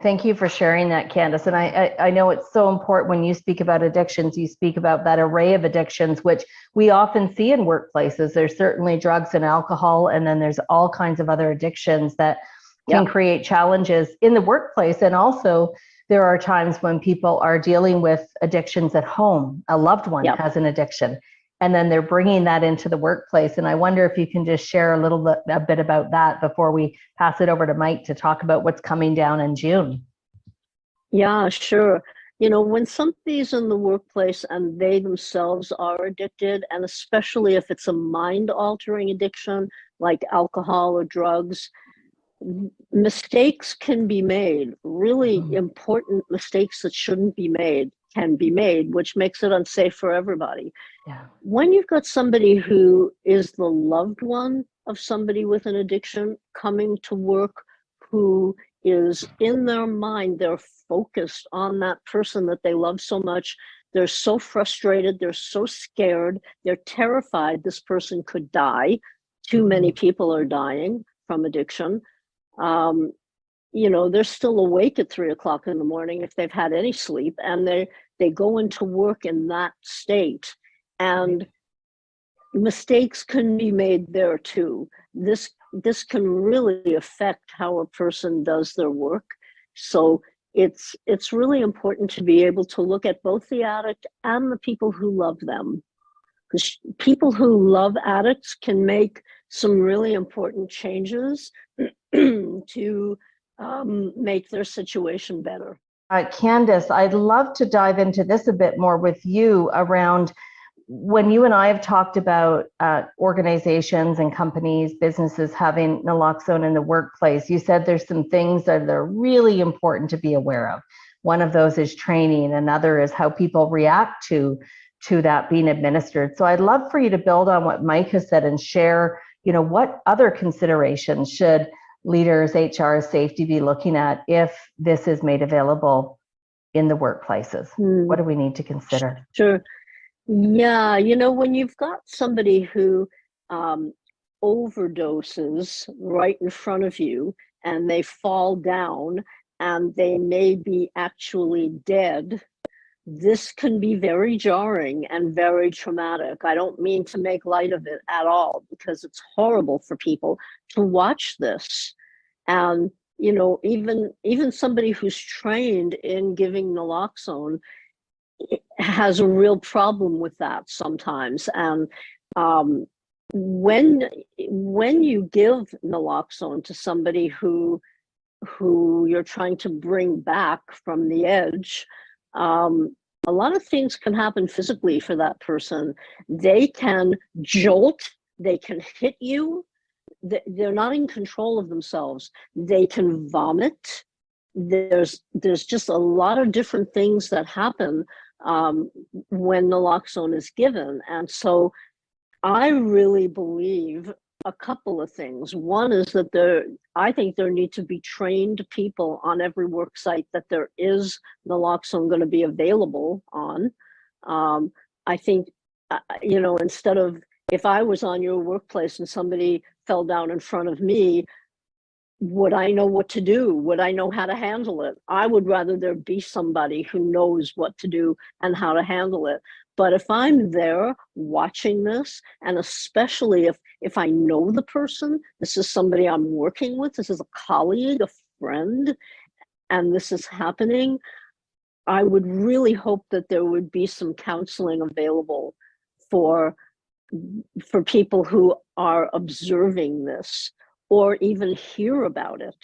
Thank you for sharing that, Candace. And I know it's so important when you speak about addictions, you speak about that array of addictions, which we often see in workplaces. There's certainly drugs and alcohol, and then there's all kinds of other addictions that can create challenges in the workplace. And also, there are times when people are dealing with addictions at home. A loved one has an addiction, and then they're bringing that into the workplace. And I wonder if you can just share a bit about that before we pass it over to Mike to talk about what's coming down in June. Yeah, sure. You know, when somebody's in the workplace and they themselves are addicted, and especially if it's a mind-altering addiction like alcohol or drugs, mistakes can be made. Really important mistakes that shouldn't be made can be made, which makes it unsafe for everybody. Yeah. When you've got somebody who is the loved one of somebody with an addiction coming to work, who is in their mind, they're focused on that person that they love so much. They're so frustrated, they're so scared, they're terrified this person could die. Too many people are dying from addiction. You know, they're still awake at 3 o'clock in the morning if they've had any sleep, and they go into work in that state. And mistakes can be made there too. This can really affect how a person does their work. So it's really important to be able to look at both the addict and the people who love them, because people who love addicts can make some really important changes to make their situation better. Candace, I'd love to dive into this a bit more with you around when you and I have talked about organizations and companies, businesses having naloxone in the workplace. You said there's some things that are really important to be aware of. One of those is training. Another is how people react to that being administered. So I'd love for you to build on what Mike has said and share, you know, what other considerations should leaders, HR, safety be looking at if this is made available in the workplaces? What do we need to consider? Sure. Yeah, you know, when you've got somebody who overdoses right in front of you and they fall down and they may be actually dead, this can be very jarring and very traumatic. I don't mean to make light of it at all, because it's horrible for people to watch this. And, you know, even somebody who's trained in giving naloxone has a real problem with that sometimes. And when you give naloxone to somebody who you're trying to bring back from the edge, a lot of things can happen physically for that person. They can jolt, they can hit you, they're not in control of themselves. They can vomit. There's just a lot of different things that happen when naloxone is given. And so I really believe a couple of things. One is that I think there need to be trained people on every work site that there is naloxone going to be available on. I think, you know, instead of, if I was on your workplace and somebody fell down in front of me, would I know what to do? Would I know how to handle it? I would rather there be somebody who knows what to do and how to handle it. But if I'm there watching this, and especially if I know the person, this is somebody I'm working with, this is a colleague, a friend, and this is happening, I would really hope that there would be some counseling available for people who are observing this or even hear about it.